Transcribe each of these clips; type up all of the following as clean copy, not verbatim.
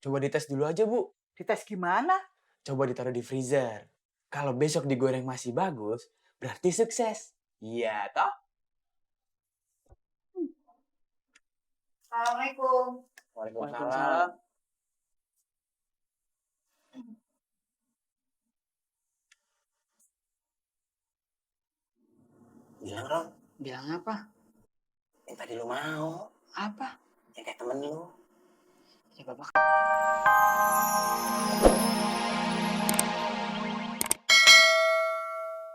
Coba dites dulu aja, Bu. Dites gimana? Coba ditaruh di freezer. Kalau besok digoreng masih bagus, berarti sukses. Iya, toh? Assalamualaikum. Waalaikumsalam. Bilang, Ron. Bilang apa? Yang tadi lu mau. Apa? Yang kayak temen lu. Ya bapak.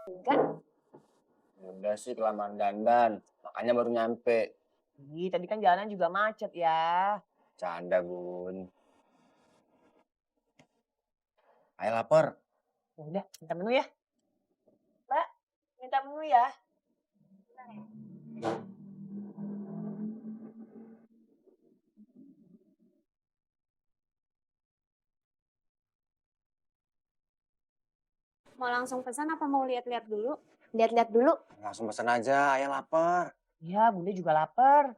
Enggak. Udah sih kelamaan dandan. Makanya baru nyampe. Ih, tadi kan jalanan juga macet ya. Canda, Bun. Ayo lapar. Ya udah, minta menu ya. Mbak, minta menu ya. Mau langsung pesan apa mau lihat-lihat dulu? Lihat-lihat dulu. Langsung pesan aja, ayo lapar. Iya, Bunda juga lapar.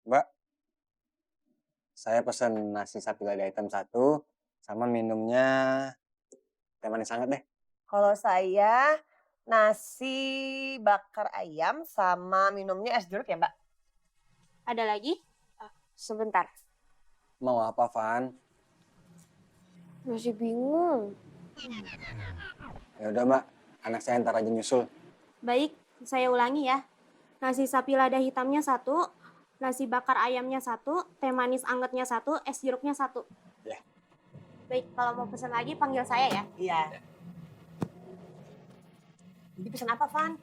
Mbak, saya pesan nasi sapi lada hitam 1, sama minumnya teh manis hangat deh. Kalau saya nasi bakar ayam sama minumnya es jeruk ya, Mbak. Ada lagi? Sebentar. Mau apa, Van? Masih bingung. Ya udah, Mbak. Anak saya ntar aja nyusul. Baik, saya ulangi ya. Nasi sapi lada hitamnya 1, nasi bakar ayamnya 1, teh manis angetnya 1, es jeruknya 1. Ya. Baik, kalau mau pesan lagi panggil saya ya. Iya. Jadi pesan apa, Van?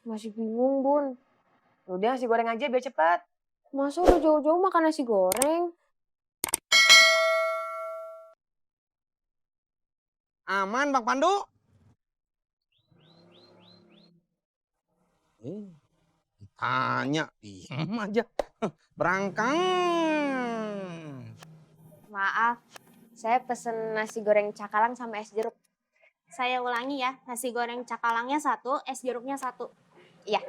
Masih bingung, Bun. Udah, nasi goreng aja biar cepat. Masa udah jauh-jauh makan nasi goreng? Aman, Bang Pandu? Tanya, diem aja. Berangkat. Maaf, saya pesen nasi goreng cakalang sama es jeruk. Saya ulangi ya, nasi goreng cakalangnya 1, es jeruknya 1. Iya.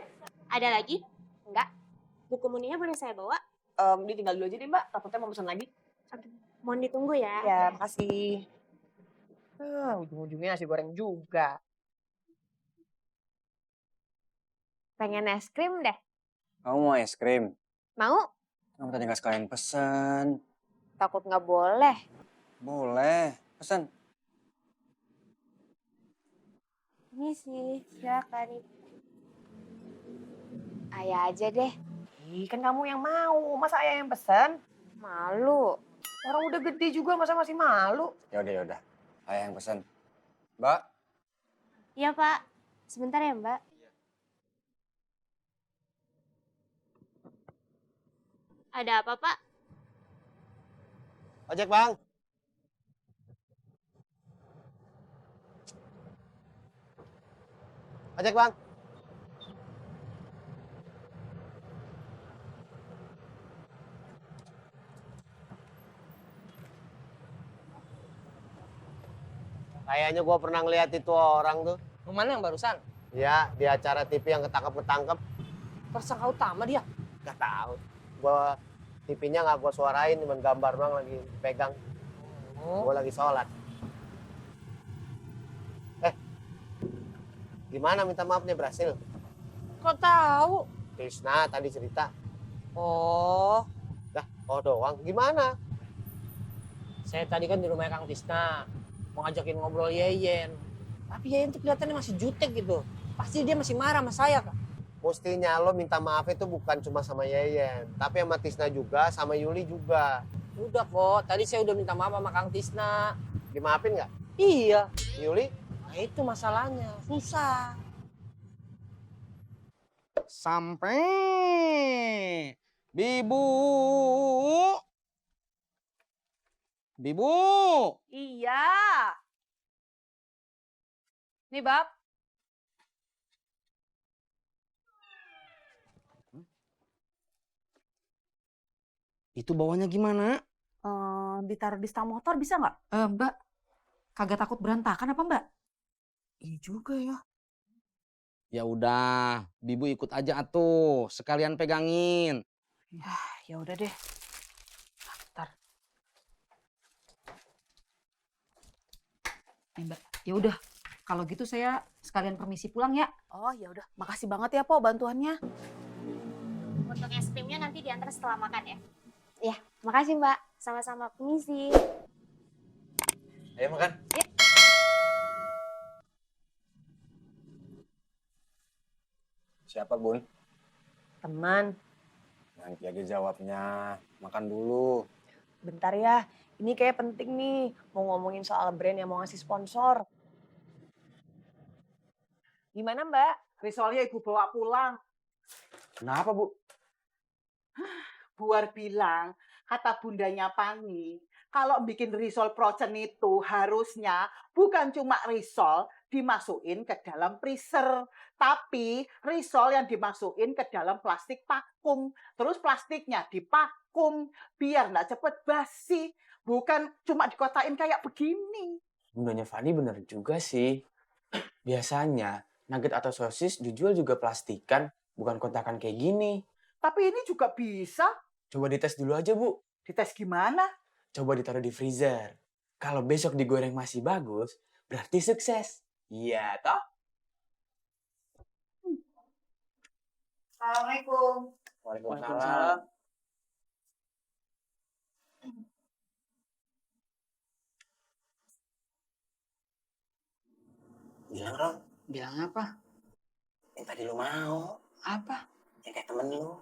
Ada lagi? Enggak. Buku muninya boleh saya bawa? Dia tinggal dulu aja deh, Mbak. Takutnya mau pesan lagi. Mohon ditunggu ya. Ya, makasih. Ujung-ujungnya nasi goreng juga. Pengen es krim deh. Kamu mau es krim? Mau? Kamu tadi nggak sekalian pesen. Takut nggak boleh. Boleh, pesen. Ini sih, silakan. Ayah aja deh. Ih, kan kamu yang mau. Masa ayah yang pesen? Malu. Orang udah gede juga, masa masih malu? Yaudah. Ayah yang pesen. Mbak, Iya, Pak. Sebentar ya, Mbak. Ada apa, Pak? Ojek, Bang. Ojek, Bang. Kayaknya gua pernah ngeliat itu orang tuh. Mana yang barusan? Ya, di acara TV yang ketangkep-ketangkep. Tersangka utama dia. Gak tahu. Gua TV-nya nggak gua suarain, cuman gambar doang lagi pegang. Oh, Gua lagi sholat. Gimana minta maafnya berhasil? kok tahu? Krisna tadi cerita. Oh, Oh doang. Gimana? saya tadi kan di rumah Kang Tisna. Mau ngajakin ngobrol Yeyen. Tapi Yeyen tuh kelihatannya masih jutek gitu. Pasti dia masih marah sama saya, Kak. Mestinya lo minta maaf itu bukan cuma sama Yeyen, tapi sama Tisna juga, sama Yuli juga. Udah kok, tadi saya udah minta maaf sama Kang Tisna. Dimaafin nggak? Iya, Yuli? nah itu masalahnya. Susah. Sampai. Bibu. Bibu. Iya. Nih, Bab. Itu bawahnya gimana? Ditaruh di stang motor bisa nggak? Mbak, kagak takut berantakan apa Mbak? Iya juga ya. Ya udah, Bibu ikut aja atuh, sekalian pegangin. Ya udah deh. Mbak. Ya udah, kalau gitu saya sekalian permisi pulang ya. Oh ya udah, makasih banget ya Po bantuannya. Untuk es krimnya nanti diantar setelah makan ya. Iya, makasih Mbak. Sama-sama, permisi. Ayo makan. Siapa, Bun? Teman, Nanti aja jawabnya. Makan dulu. bentar ya. Ini kayak penting nih. Mau ngomongin soal brand yang mau ngasih sponsor. Gimana Mbak? Risolnya ibu bawa pulang. Kenapa, Bu? Buar bilang, kata bundanya Pani, kalau bikin risol procen itu harusnya bukan cuma risol dimasukin ke dalam freezer, tapi risol yang dimasukin ke dalam plastik vakum. Terus plastiknya divakum biar nggak cepet basi, bukan cuma dikotain kayak begini. Bundanya Fani bener juga sih. Biasanya nugget atau sosis dijual juga plastikan, bukan kotakan kayak gini. Tapi ini juga bisa. Coba dites dulu aja, Bu. Dites gimana? Coba ditaruh di freezer. Kalau besok digoreng masih bagus, berarti sukses. Iya, toh? Assalamualaikum. Waalaikumsalam. Bilang, Ron. Bilang apa? Yang tadi lu mau. Apa? Yang kayak temen lu.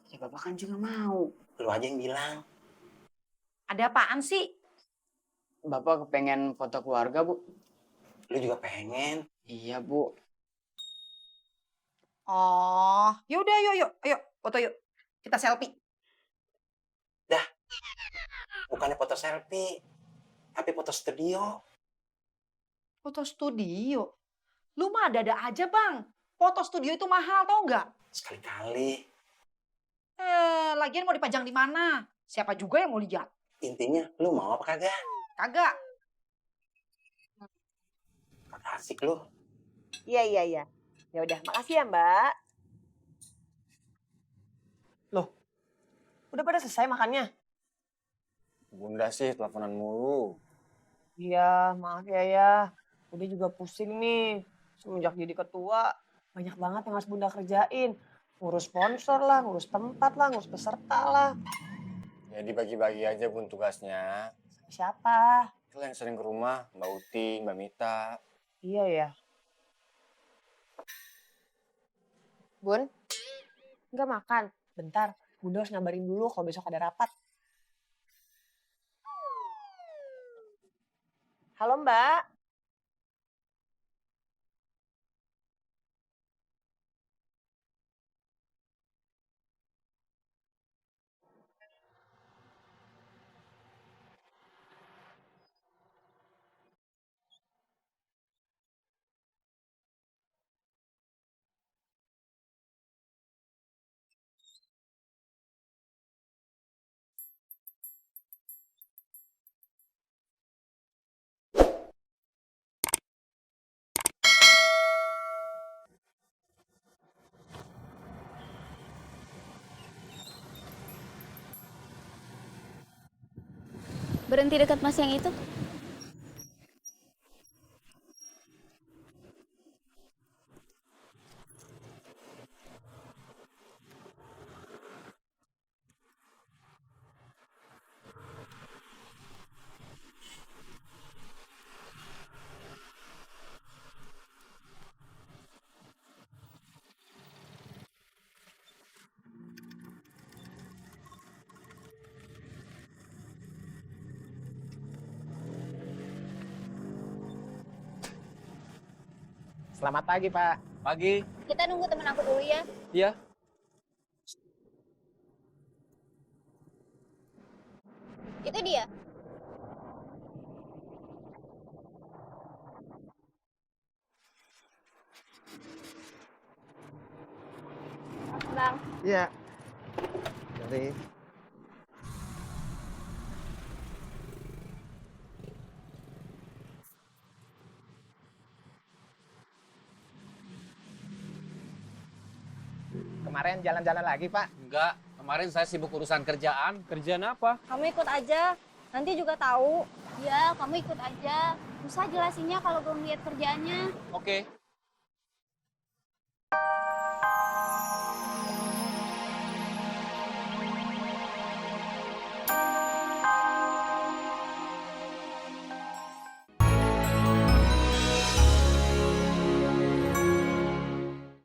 Ya Bapak kan juga mau. Lu aja yang bilang. Ada apaan sih? Bapak kepengen foto keluarga, Bu? Lu juga pengen. Iya, Bu. Oh, yaudah yuk, ayo foto yuk. Kita selfie. Bukannya foto selfie. Tapi foto studio. Foto studio? Lu mah ada-ada aja bang. Foto studio itu mahal tau nggak? Sekali-kali. Lagian mau dipajang di mana? Siapa juga yang mau lihat? Intinya, lu mau apa kagak? Kagak. Kagak asik lu. Iya. Ya udah, makasih ya Mbak. Loh, udah pada selesai makannya? Bunda sih teleponan mulu. Iya, maaf ya. Udah juga pusing nih. Semenjak jadi ketua, banyak banget yang harus Bunda kerjain. Ngurus sponsor lah, ngurus tempat lah, ngurus peserta lah. Ya dibagi-bagi aja Bun tugasnya. Siapa? Itu yang sering ke rumah, Mbak Uti, Mbak Mita. Iya ya. Bun, nggak makan. Bentar, Bunda harus ngabarin dulu kalau besok ada rapat. Halo Mbak. Berhenti dekat mas yang itu. Selamat pagi, Pak. Pagi. Kita nunggu temen aku dulu ya. Iya. Itu dia. Bang. Iya. Jadi Kemarin jalan-jalan lagi, Pak. Enggak, kemarin saya sibuk urusan kerjaan. Kerjaan apa? Kamu ikut aja. Nanti juga tahu. Ya, kamu ikut aja. Susah jelasinnya kalau belum lihat kerjaannya. Oke,